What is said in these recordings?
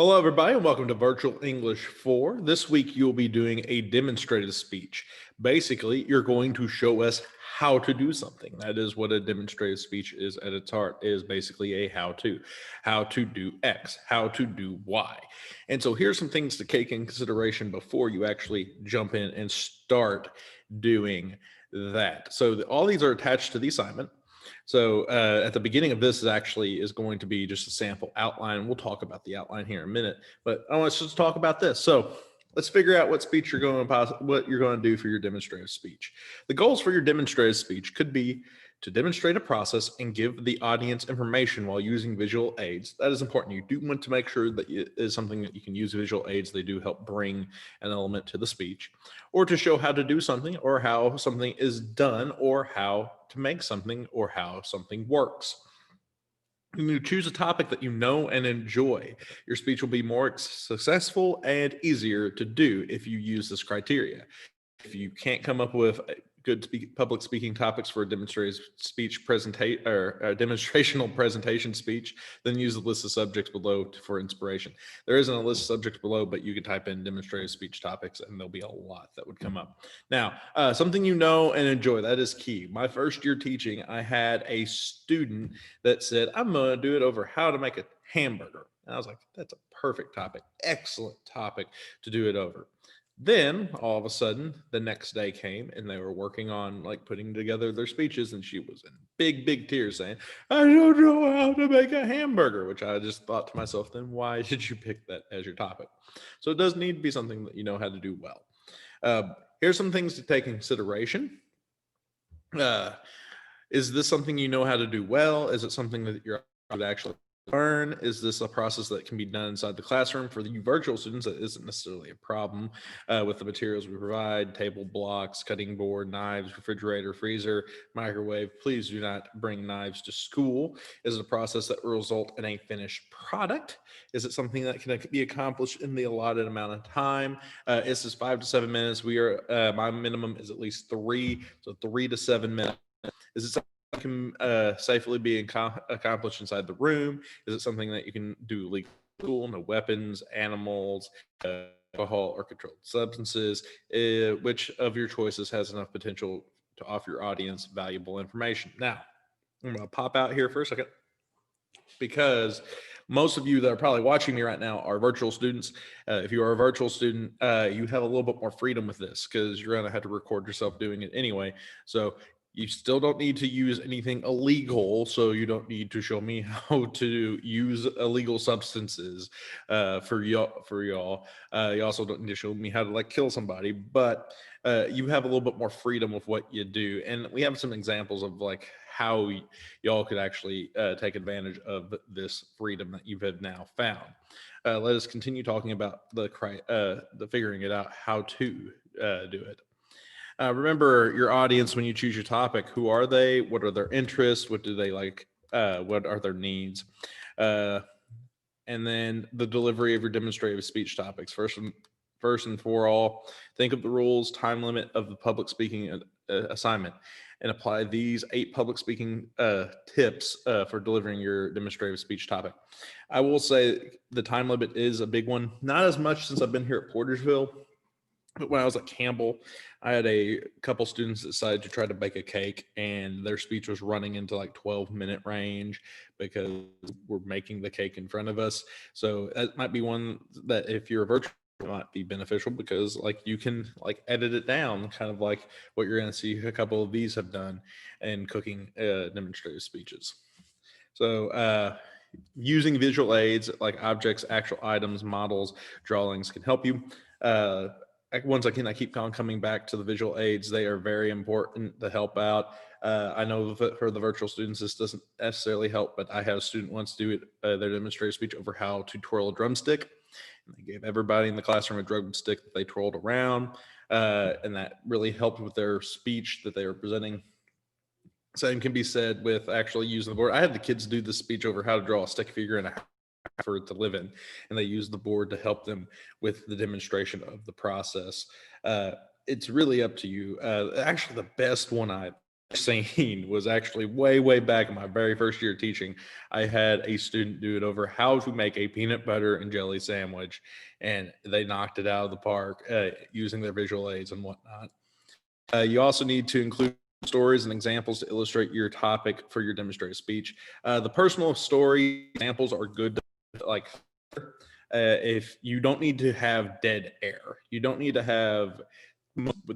Hello, everybody, and welcome to Virtual English 4. This week, you'll be doing a demonstrative speech. Basically, you're going to show us how to do something. That is what a demonstrative speech is at its heart, is basically a how to do X, how to do Y. And so here's some things to take in consideration before you actually jump in and start doing that. So all these are attached to the assignment. So at the beginning of this is going to be just a sample outline. We'll talk about the outline here in a minute, but I want us to just talk about this. So let's figure out what speech you're going to do for your demonstrative speech. The goals for your demonstrative speech could be to demonstrate a process and give the audience information while using visual aids. That is important. You do want to make sure that it is something that you can use visual aids. They do help bring an element to the speech, or to show how to do something, or how something is done, or how to make something, or how something works. When you choose a topic that you know and enjoy, your speech will be more successful and easier to do if you use this criteria. If you can't come up with good public speaking topics for a demonstrative speech presentation or a demonstrational presentation speech, then use the list of subjects below for inspiration. There isn't a list of subjects below, but you could type in demonstrative speech topics and there'll be a lot that would come up. Now, something you know and enjoy, that is key. My first year teaching, I had a student that said, I'm going to do it over how to make a hamburger. And I was like, that's a perfect topic, excellent topic to do it over. Then all of a sudden, the next day came and they were working on like putting together their speeches, and she was in big tears saying, I don't know how to make a hamburger, which I just thought to myself, then why did you pick that as your topic? So it does need to be something that you know how to do well. Here's some things to take in consideration. Is this something you know how to do well? Is it something that you're actually learn? Is this a process that can be done inside the classroom? For you virtual students, that isn't necessarily a problem with the materials we provide: table blocks, cutting board, knives, refrigerator, freezer, microwave. Please do not bring knives to school. Is it a process that will result in a finished product? Is it something that can be accomplished in the allotted amount of time? Is this 5 to 7 minutes? My minimum is at least 3, so 3 to 7 minutes. Is it something that can safely be accomplished inside the room? Is it something that you can do legal? No weapons, animals, alcohol, or controlled substances? Which of your choices has enough potential to offer your audience valuable information? Now, I'm going to pop out here for a second, because most of you that are probably watching me right now are virtual students. If you are a virtual student, you have a little bit more freedom with this because you're going to have to record yourself doing it anyway. So you still don't need to use anything illegal. So you don't need to show me how to use illegal substances for y'all. You also don't need to show me how to like kill somebody, but you have a little bit more freedom with what you do. And we have some examples of like how y'all could actually take advantage of this freedom that you have now found. Let us continue talking about the figuring it out how to do it. Remember your audience when you choose your topic. Who are they? What are their interests? What do they like? What are their needs? And then the delivery of your demonstrative speech topics. First and for all, think of the rules, time limit of the public speaking assignment, and apply these 8 public speaking tips for delivering your demonstrative speech topic. I will say the time limit is a big one. Not as much since I've been here at Portersville, but when I was at Campbell, I had a couple students that decided to try to bake a cake, and their speech was running into like 12-minute range because we're making the cake in front of us. So that might be one that if you're a virtual, it might be beneficial, because like you can like edit it down, kind of like what you're going to see a couple of these have done in cooking demonstrative speeches. So using visual aids like objects, actual items, models, drawings can help you. Once again, I keep on coming back to the visual aids. They are very important to help out. I know that for the virtual students, this doesn't necessarily help, but I had a student once do their demonstrative speech over how to twirl a drumstick. And they gave everybody in the classroom a drumstick that they twirled around, and that really helped with their speech that they were presenting. Same can be said with actually using the board. I had the kids do this speech over how to draw a stick figure and a for it to live in, and they use the board to help them with the demonstration of the process. It's really up to you. Actually, the best one I seen was actually way back in my very first year teaching. I had a student do it over how to make a peanut butter and jelly sandwich, and they knocked it out of the park using their visual aids and whatnot. You also need to include stories and examples to illustrate your topic for your demonstrative speech. The personal story examples are good to, like, if you don't need to have dead air, you don't need to have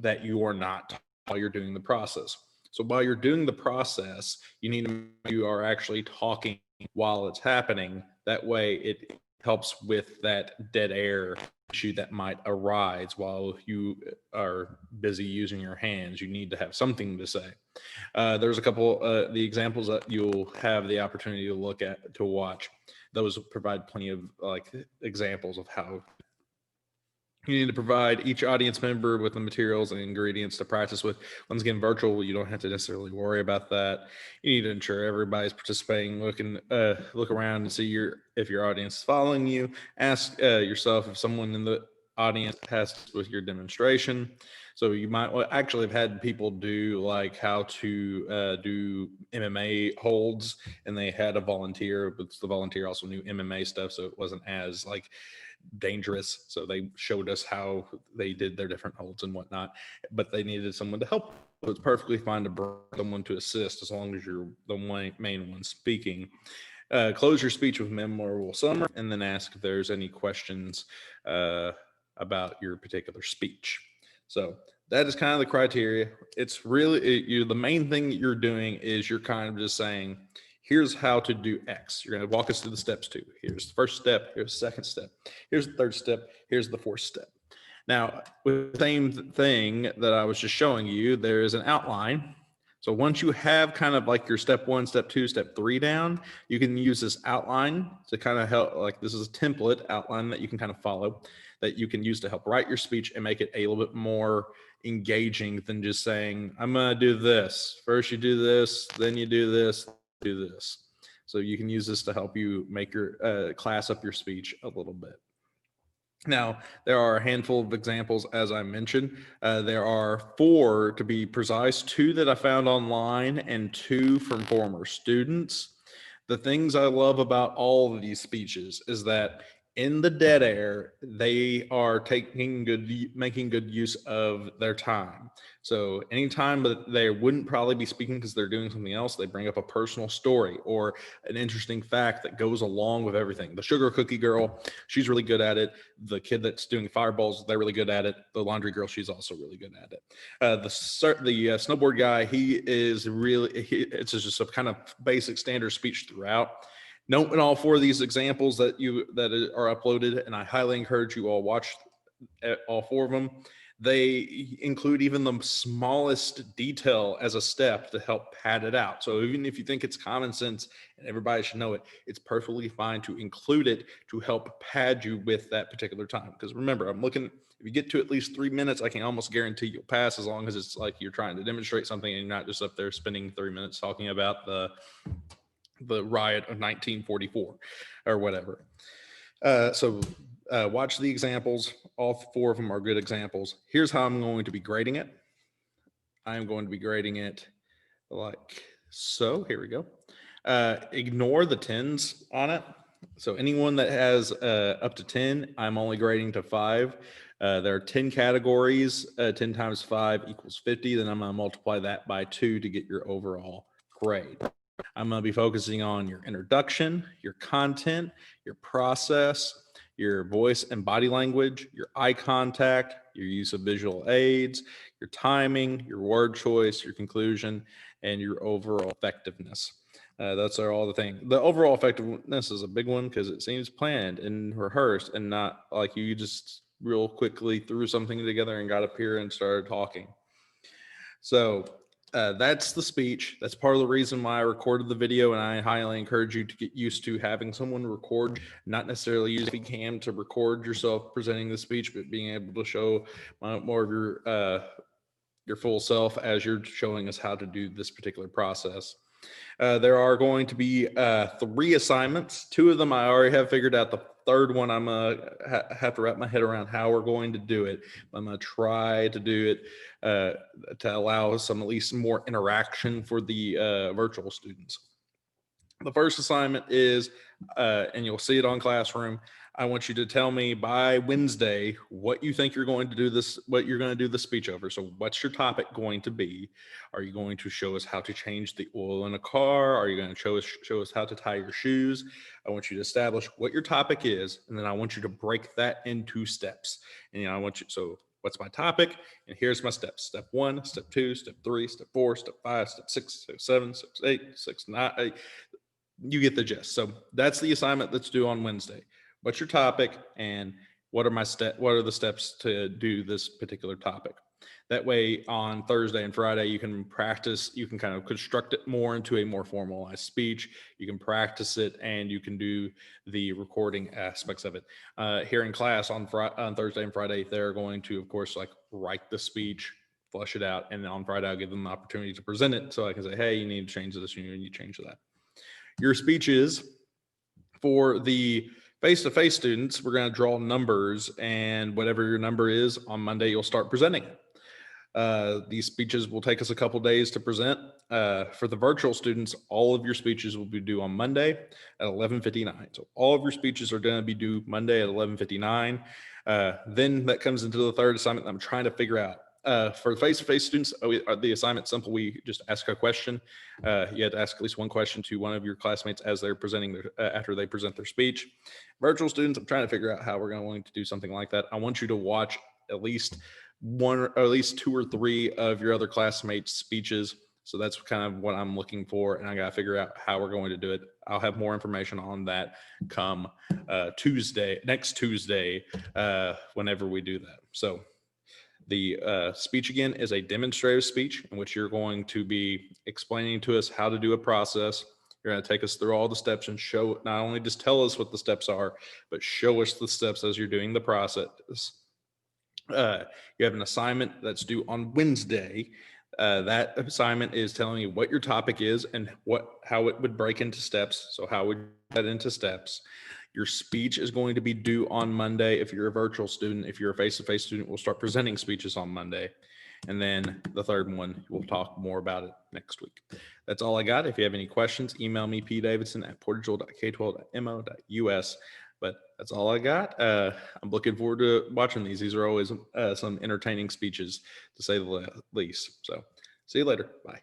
that you are not while you're doing the process. So while you're doing the process, you need to you are actually talking while it's happening. That way it helps with that dead air issue that might arise while you are busy using your hands. You need to have something to say. There's a couple the examples that you'll have the opportunity to look at to watch. Those provide plenty of like examples of how you need to provide each audience member with the materials and ingredients to practice with. Once again, virtual, you don't have to necessarily worry about that. You need to ensure everybody's participating. Look around and see if your audience is following you. Ask yourself if someone in the audience has with your demonstration. So you might actually have had people do like how to do MMA holds, and they had a volunteer, but the volunteer also knew MMA stuff, so it wasn't as like dangerous. So they showed us how they did their different holds and whatnot, but they needed someone to help. So it's perfectly fine to bring someone to assist as long as you're the main one speaking. Close your speech with memorable summary, and then ask if there's any questions about your particular speech. So that is kind of the criteria. It's really the main thing that you're doing is you're kind of just saying, here's how to do X. You're going to walk us through the steps too. Here's the first step. Here's the second step. Here's the third step. Here's the fourth step. Now, with the same thing that I was just showing you, there is an outline. So once you have kind of like your step 1, step 2, step 3 down, you can use this outline to kind of help, like this is a template outline that you can kind of follow, that you can use to help write your speech and make it a little bit more engaging than just saying, I'm going to do this. First you do this, then you do this, do this. So you can use this to help you make your class up your speech a little bit. Now, there are a handful of examples, as I mentioned. There are 4, to be precise, 2 that I found online and 2 from former students. The things I love about all of these speeches is that in the dead air, they are making good use of their time. So anytime that they wouldn't probably be speaking because they're doing something else, they bring up a personal story or an interesting fact that goes along with everything. The sugar cookie girl, she's really good at it. The kid that's doing fireballs, they're really good at it. The laundry girl, she's also really good at it. The snowboard guy, it's just a kind of basic standard speech throughout. Note in all 4 of these examples that are uploaded, and I highly encourage you all watch all 4 of them. They include even the smallest detail as a step to help pad it out. So even if you think it's common sense and everybody should know it, it's perfectly fine to include it to help pad you with that particular time. Because remember, if you get to at least 3 minutes, I can almost guarantee you'll pass, as long as it's like you're trying to demonstrate something and you're not just up there spending 3 minutes talking about the riot of 1944 or whatever. Watch the examples. All 4 of them are good examples. Here's how I'm going to be grading it. I am going to be grading it like so. Here we go. Ignore the 10s on it. So anyone that has up to 10, I'm only grading to 5. There are 10 categories. 10 times 5 equals 50. Then I'm going to multiply that by 2 to get your overall grade. I'm going to be focusing on your introduction, your content, your process, your voice and body language, your eye contact, your use of visual aids, your timing, your word choice, your conclusion, and your overall effectiveness. That's all the thing. The overall effectiveness is a big one because it seems planned and rehearsed and not like you just real quickly threw something together and got up here and started talking. So that's the speech. That's part of the reason why I recorded the video, and I highly encourage you to get used to having someone record, not necessarily using cam to record yourself presenting the speech, but being able to show more of your full self as you're showing us how to do this particular process. There are going to be 3 assignments. 2 of them I already have figured out. The third one I'm have to wrap my head around how we're going to do it. I'm going to try to do it to allow some at least more interaction for the virtual students. The first assignment is, and you'll see it on Classroom. I want you to tell me by Wednesday what you think you're going to do what you're going to do the speech over. So what's your topic going to be? Are you going to show us how to change the oil in a car? Are you going to show us how to tie your shoes? I want you to establish what your topic is, and then I want you to break that into steps. And I want you, so what's my topic? And here's my steps. Step 1, step 2, step 3, step 4, step 5, step 6, step 7, step 8, 6, 9, you get the gist. So that's the assignment that's due on Wednesday. What's your topic, and what are the steps to do this particular topic? That way on Thursday and Friday, you can practice, you can kind of construct it more into a more formalized speech. You can practice it, and you can do the recording aspects of it. Here in class on Thursday and Friday, they're going to, of course, like write the speech, flush it out, and then on Friday, I'll give them the opportunity to present it. So I can say, hey, you need to change this, you need to change that. Your speeches for the face-to-face students, we're going to draw numbers, and whatever your number is on Monday, you'll start presenting it. These speeches will take us a couple days to present. For the virtual students, all of your speeches will be due on Monday at 11:59. So all of your speeches are going to be due Monday at 11:59. Then that comes into the third assignment that I'm trying to figure out. For face-to-face students, the assignment's simple. We just ask a question. You have to ask at least one question to one of your classmates as they're presenting after they present their speech. Virtual students, I'm trying to figure out how we're going to do something like that. I want you to watch at least 2 or 3 of your other classmates' speeches. So that's kind of what I'm looking for, and I got to figure out how we're going to do it. I'll have more information on that come next Tuesday, whenever we do that. So the speech again is a demonstrative speech in which you're going to be explaining to us how to do a process. You're going to take us through all the steps and show, not only just tell us what the steps are, but show us the steps as you're doing the process. You have an assignment that's due on Wednesday. That assignment is telling you what your topic is and how it would break into steps. So how would that into steps? Your speech is going to be due on Monday. If you're a virtual student, if you're a face-to-face student, we'll start presenting speeches on Monday. And then the third one, we'll talk more about it next week. That's all I got. If you have any questions, email me, pdavidson@portagewell.k12.us. But that's all I got. I'm looking forward to watching these. These are always some entertaining speeches, to say the least. So see you later. Bye.